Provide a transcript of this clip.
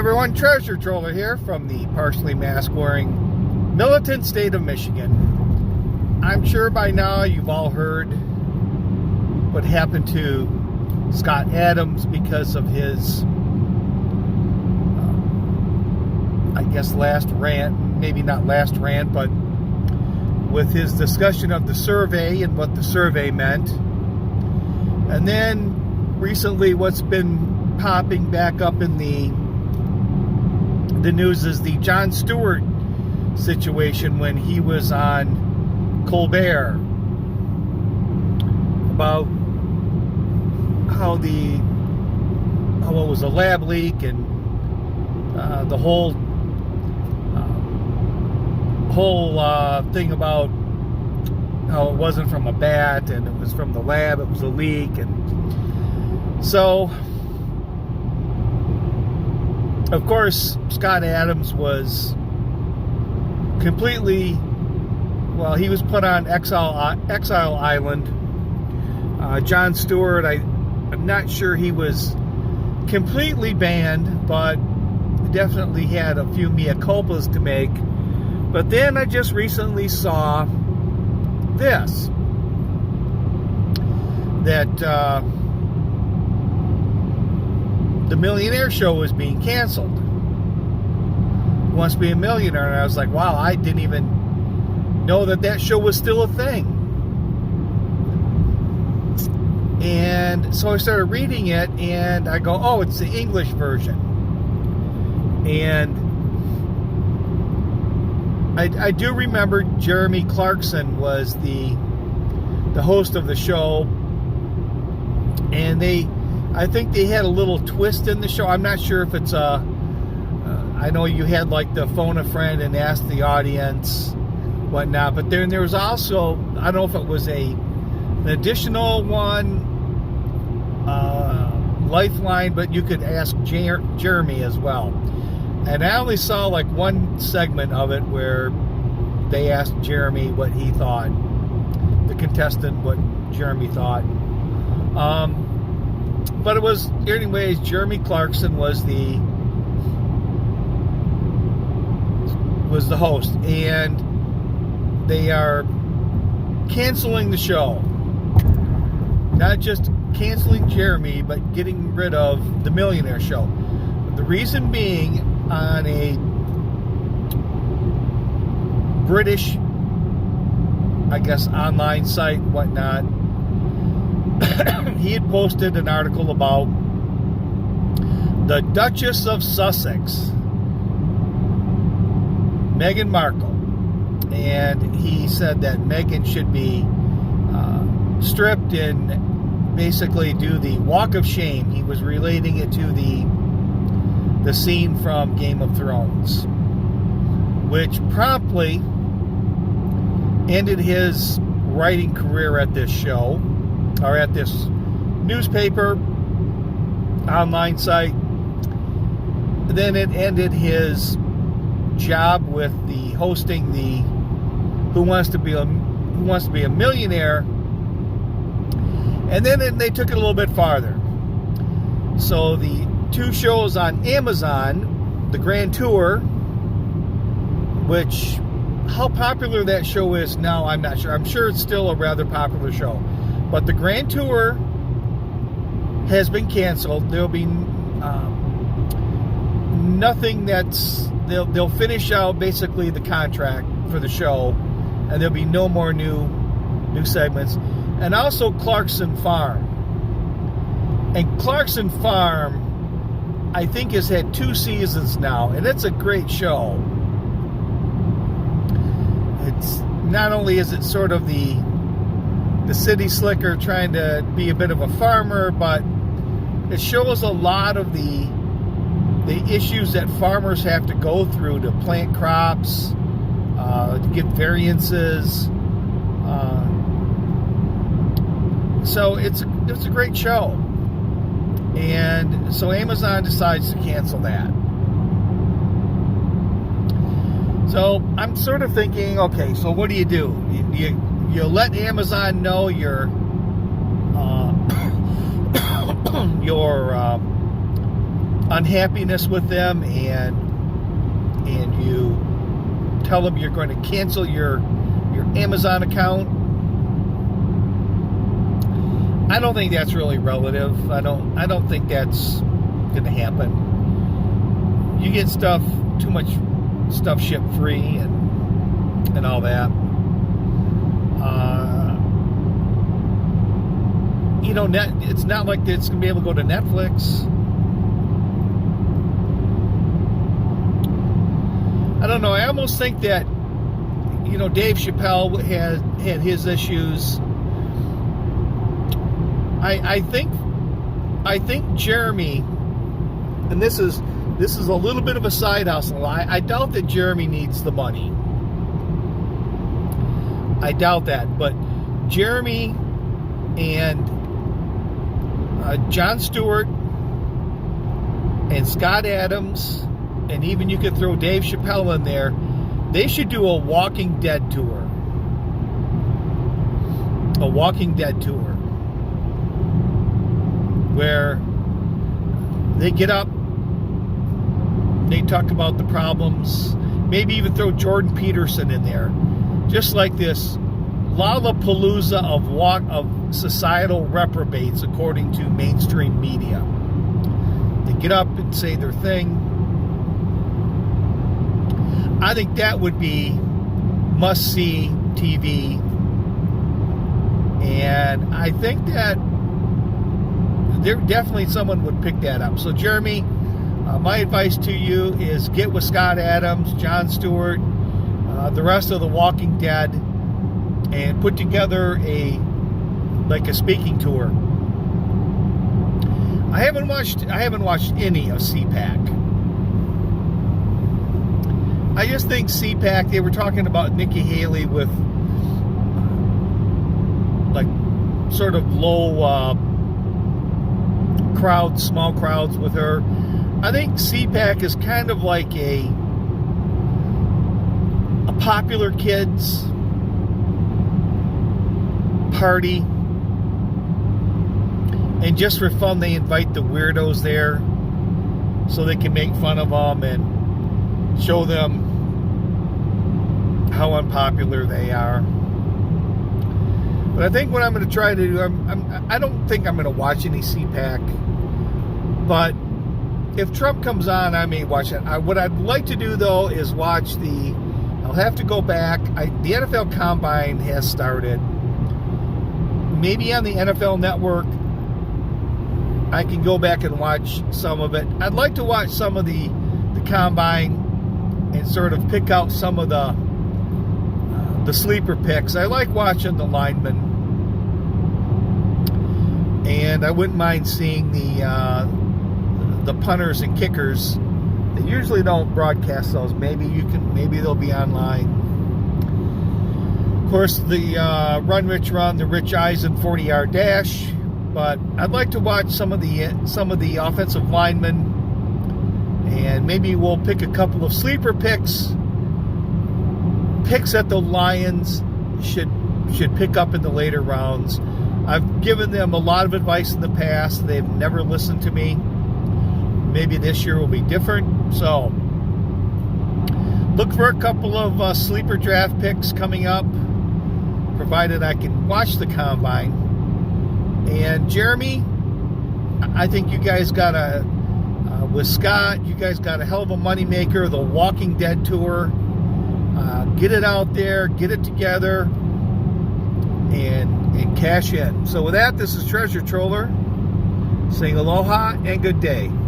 everyone, Treasure Troller here from the partially mask-wearing militant state of Michigan. I'm sure by now you've all heard what happened to Scott Adams because of his, I guess, last rant. Maybe not last rant, but with his discussion of the survey and what the survey meant. And then recently what's been popping back up in the news is the Jon Stewart situation when he was on Colbert about how it was a lab leak and the whole thing about how it wasn't from a bat and it was from the lab, it was a leak. And so of course Scott Adams was completely, well, he was put on exile island. Jon Stewart, I'm not sure he was completely banned, but definitely had a few mea culpas to make. But then I just recently saw this, that the Millionaire Show was being canceled. Who Wants to Be a Millionaire? And I was like, wow, I didn't even know that show was still a thing. And so I started reading it, and I go, oh, it's the English version. And I do remember Jeremy Clarkson was the host of the show, and I think they had a little twist in the show. I'm not sure if it's I know you had like the phone a friend and ask the audience, whatnot, but then there was also, I don't know if it was an additional one, lifeline, but you could ask Jeremy as well. And I only saw like one segment of it where they asked Jeremy what he thought, the contestant, what Jeremy thought. But it was, anyways, Jeremy Clarkson was the host, and they are canceling the show. Not just canceling Jeremy, but getting rid of the Millionaire Show. The reason being, on a British, I guess, online site, whatnot, he had posted an article about the Duchess of Sussex, Meghan Merkel, and he said that Meghan should be stripped and basically do the walk of shame. He was relating it to the scene from Game of Thrones, which promptly ended his writing career at this show, or at this newspaper online site. Then it ended his job with the hosting the Who Wants to Be a Millionaire, and then they took it a little bit farther. So the two shows on Amazon, the Grand Tour, which, how popular that show is now, I'm not sure. I'm sure it's still a rather popular show. But the Grand Tour has been canceled. There'll be nothing that's... They'll finish out basically the contract for the show, and there'll be no more new segments. And also Clarkson Farm. And Clarkson Farm, I think, has had 2 seasons now, and it's a great show. It's not only is it sort of the city slicker trying to be a bit of a farmer, but it shows a lot of the issues that farmers have to go through to plant crops, to get variances. So it's a great show. And so Amazon decides to cancel that. So I'm sort of thinking, okay, so what do? You let Amazon know your unhappiness with them, and you tell them you're going to cancel your Amazon account. I don't think that's really relative. I don't think that's going to happen. You get too much stuff shipped free and all that. It's not like it's going to be able to go to Netflix. I don't know. I almost think that, Dave Chappelle had his issues. I think Jeremy, and this is a little bit of a side hustle. I doubt that Jeremy needs the money. I doubt that, but Jeremy and Jon Stewart and Scott Adams, and even you could throw Dave Chappelle in there, they should do a Walking Dead tour. A Walking Dead tour. Where they get up, they talk about the problems, maybe even throw Jordan Peterson in there. Just like this Lollapalooza of societal reprobates, according to mainstream media. They get up and say their thing. I think that would be must-see TV. And I think that there definitely someone would pick that up. So, Jeremy, my advice to you is get with Scott Adams, Jon Stewart, the rest of the Walking Dead, and put together a speaking tour. I haven't watched any of CPAC. I just think CPAC, they were talking about Nikki Haley with sort of low crowds, small crowds with her. I think CPAC is kind of like a popular kids party, and just for fun they invite the weirdos there so they can make fun of them and show them how unpopular they are. But I think what I'm going to try to do, I don't think I'm going to watch any CPAC, but if Trump comes on, I may watch it. What I'd like to do, though, is watch I'll have to go back. The NFL Combine has started. Maybe on the NFL Network, I can go back and watch some of it. I'd like to watch some of the Combine and sort of pick out some of the sleeper picks. I like watching the linemen. And I wouldn't mind seeing the punters and kickers. They usually don't broadcast those. Maybe they'll be online. Of course, the Run Rich Run, the Rich Eisen 40-yard dash. But I'd like to watch some of the offensive linemen, and maybe we'll pick a couple of sleeper picks that the Lions should pick up in the later rounds. I've given them a lot of advice in the past. They've never listened to me. Maybe this year will be different. So look for a couple of sleeper draft picks coming up, provided I can watch the Combine. And Jeremy, I think you guys got with Scott, you guys got a hell of a moneymaker, the Walking Dead tour. Get it out there, get it together, and cash in. So with that, this is Treasure Troller saying aloha and good day.